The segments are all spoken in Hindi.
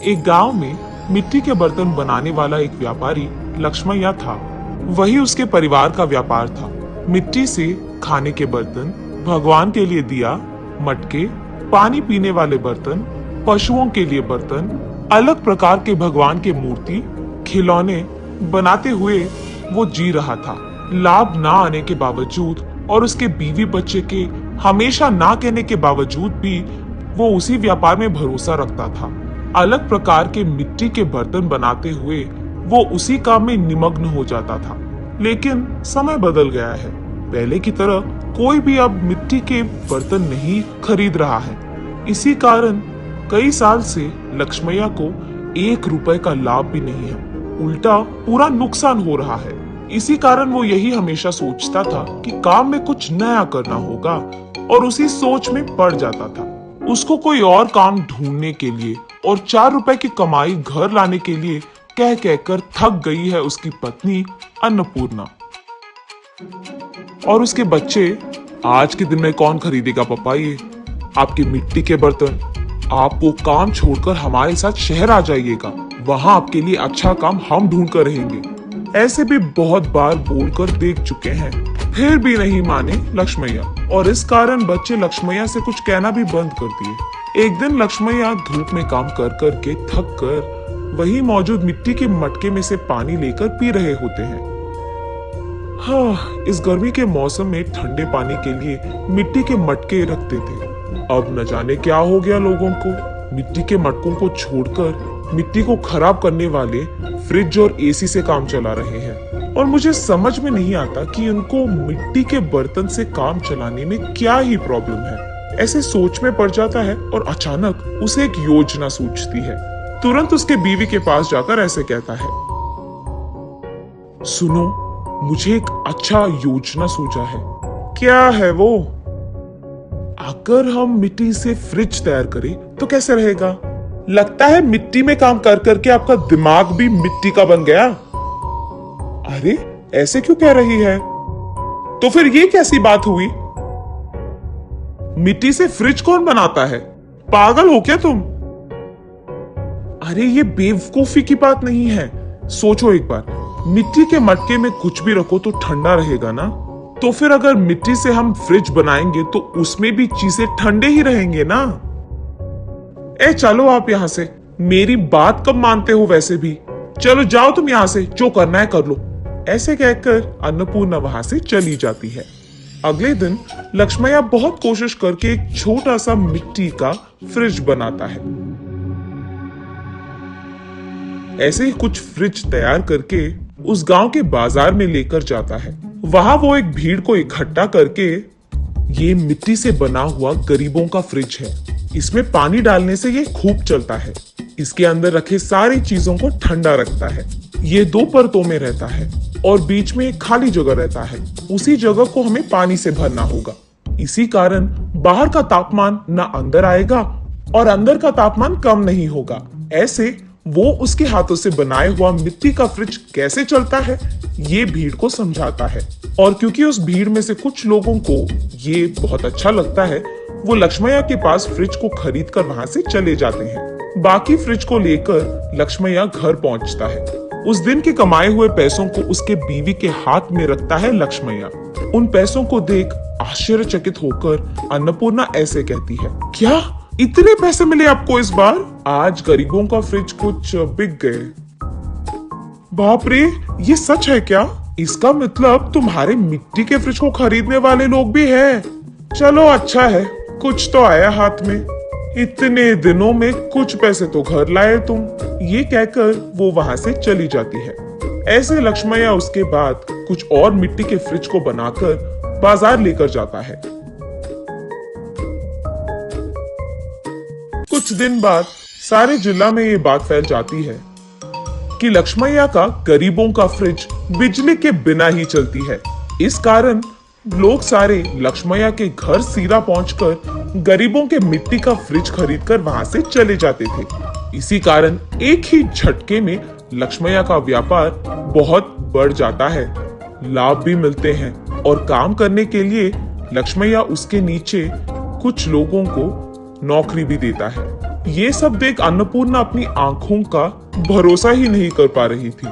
एक गांव में मिट्टी के बर्तन बनाने वाला एक व्यापारी लक्ष्मैया था। वही उसके परिवार का व्यापार था। मिट्टी से खाने के बर्तन, भगवान के लिए दिया, मटके, पानी पीने वाले बर्तन, पशुओं के लिए बर्तन, अलग प्रकार के भगवान के मूर्ति, खिलौने बनाते हुए वो जी रहा था। लाभ ना आने के बावजूद और उसके बीवी बच्चे के हमेशा ना कहने के बावजूद भी वो उसी व्यापार में भरोसा रखता था। अलग प्रकार के मिट्टी के बर्तन बनाते हुए वो उसी काम में निमग्न हो जाता था। लेकिन समय बदल गया है। पहले की तरह कोई भी अब मिट्टी के बर्तन नहीं खरीद रहा है। इसी कारण कई साल से लक्ष्मैया को 1 रुपए का लाभ भी नहीं है, उल्टा पूरा नुकसान हो रहा है। इसी कारण वो यही हमेशा सोचता था कि काम में कुछ नया करना होगा और उसी सोच में पड़ जाता था। उसको कोई और काम ढूंढने के लिए और 4 रुपए की कमाई घर लाने के लिए कह कहकर थक गई है उसकी पत्नी अन्नपूर्णा। और उसके बच्चे, आज के दिन में कौन खरीदेगा पापा ये आपके मिट्टी के बर्तन? आप वो काम छोड़कर हमारे साथ शहर आ जाइएगा, वहां आपके लिए अच्छा काम हम ढूंढ कर रहेंगे। ऐसे भी बहुत बार बोलकर देख चुके हैं, फिर भी नहीं माने लक्ष्मैया। और इस कारण बच्चे लक्ष्मैया से कुछ कहना भी बंद कर दिए। एक दिन लक्ष्मैया धूप में काम कर कर के थक कर वही मौजूद मिट्टी के मटके में से पानी लेकर पी रहे होते हैं। हाँ, इस गर्मी के मौसम में ठंडे पानी के लिए मिट्टी के मटके रखते थे। अब न जाने क्या हो गया लोगों को, मिट्टी के मटकों को छोड़कर मिट्टी को खराब करने वाले फ्रिज और एसी से काम चला रहे हैं। और मुझे समझ में नहीं आता कि उनको मिट्टी के बर्तन से काम चलाने में क्या ही प्रॉब्लम है। ऐसे सोच में पड़ जाता है और अचानक उसे एक योजना सूझती है। तुरंत उसके बीवी के पास जाकर ऐसे कहता है, सुनो, मुझे एक अच्छा योजना सूझा है। क्या है वो? अगर हम मिट्टी से फ्रिज तैयार करें तो कैसे रहेगा? लगता है मिट्टी में काम कर करके आपका दिमाग भी मिट्टी का बन गया। अरे ऐसे क्यों कह रही है? तो फिर ये कैसी बात हुई? मिट्टी से फ्रिज कौन बनाता है? पागल हो क्या तुम? अरे ये बेवकूफी की बात नहीं है। सोचो एक बार, मिट्टी के मटके में कुछ भी रखो तो ठंडा रहेगा ना। तो फिर अगर मिट्टी से हम फ्रिज बनाएंगे तो उसमें भी चीजें ठंडे ही रहेंगे ना। ए चलो आप यहाँ से, मेरी बात कब मानते हो वैसे भी। चलो जाओ तुम यहाँ से, जो करना है कर लो। ऐसे कहकर अन्नपूर्णा वहां से चली जाती है। अगले दिन लक्ष्मैया बहुत कोशिश करके एक छोटा सा मिट्टी का फ्रिज बनाता है। ऐसे ही कुछ फ्रिज तैयार करके उस गांव के बाजार में लेकर जाता है। वहां वो एक भीड़ को इकट्ठा करके, ये मिट्टी से बना हुआ गरीबों का फ्रिज है, इसमें पानी डालने से ये खूब चलता है। इसके अंदर रखे सारी चीजों को ठंडा रखता है। ये 2 परतों में रहता है और बीच में एक खाली जगह रहता है। उसी जगह को हमें पानी से भरना होगा। इसी कारण बाहर का तापमान न अंदर आएगा और अंदर का तापमान कम नहीं होगा। ऐसे वो उसके हाथों से बनाए हुआ मिट्टी का फ्रिज कैसे चलता है ये भीड़ को समझाता है। और क्योंकि उस भीड़ में से कुछ लोगों को ये बहुत अच्छा लगता है, वो लक्ष्मैया के पास फ्रिज को खरीद कर वहां से चले जाते हैं। बाकी फ्रिज को लेकर लक्ष्मैया घर पहुंचता है। उस दिन के कमाए हुए पैसों को उसके बीवी के हाथ में रखता है लक्ष्मैया। उन पैसों को देख आश्चर्यचकित होकर अन्नपूर्णा ऐसे कहती है, क्या इतने पैसे मिले आपको इस बार? आज गरीबों का फ्रिज कुछ बिक गए। बाप रे, ये सच है क्या? इसका मतलब तुम्हारे मिट्टी के फ्रिज को खरीदने वाले लोग भी हैं। चलो अच्छा है, कुछ तो आया हाथ में। इतने दिनों में कुछ पैसे तो घर लाए तुम। ये कहकर वो वहां से चली जाती है। ऐसे लक्ष्मैया उसके बाद कुछ और मिट्टी के फ्रिज को बनाकर बाजार लेकर जाता है। कुछ दिन बाद सारे जिला में ये बात फैल जाती है कि लक्ष्मैया का गरीबों का फ्रिज बिजली के बिना ही चलती है। इस कारण लोग सारे लक्ष्मैया के घर सीधा पहुंचकर गरीबों के मिट्टी का फ्रिज खरीदकर वहां से चले जाते थे। इसी कारण एक ही झटके में लक्ष्मैया का व्यापार बहुत बढ़ जाता है, लाभ भी मिलते हैं और काम करने के लिए लक्ष्मैया उसके नीचे कुछ लोगों को नौकरी भी देता है। ये सब देख अन्नपूर्णा अपनी आंखों का भरोसा ही नहीं कर पा रही थी।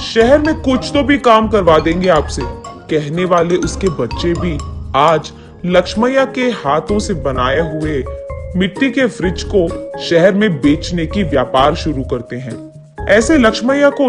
शहर में कुछ तो भी काम करवा देंगे आपसे, कहने वाले उसके बच्चे भी आज लक्ष्मैया के हाथों से बनाए हुए मिट्टी के फ्रिज को शहर में बेचने की व्यापार शुरू करते हैं। ऐसे लक्ष्मैया को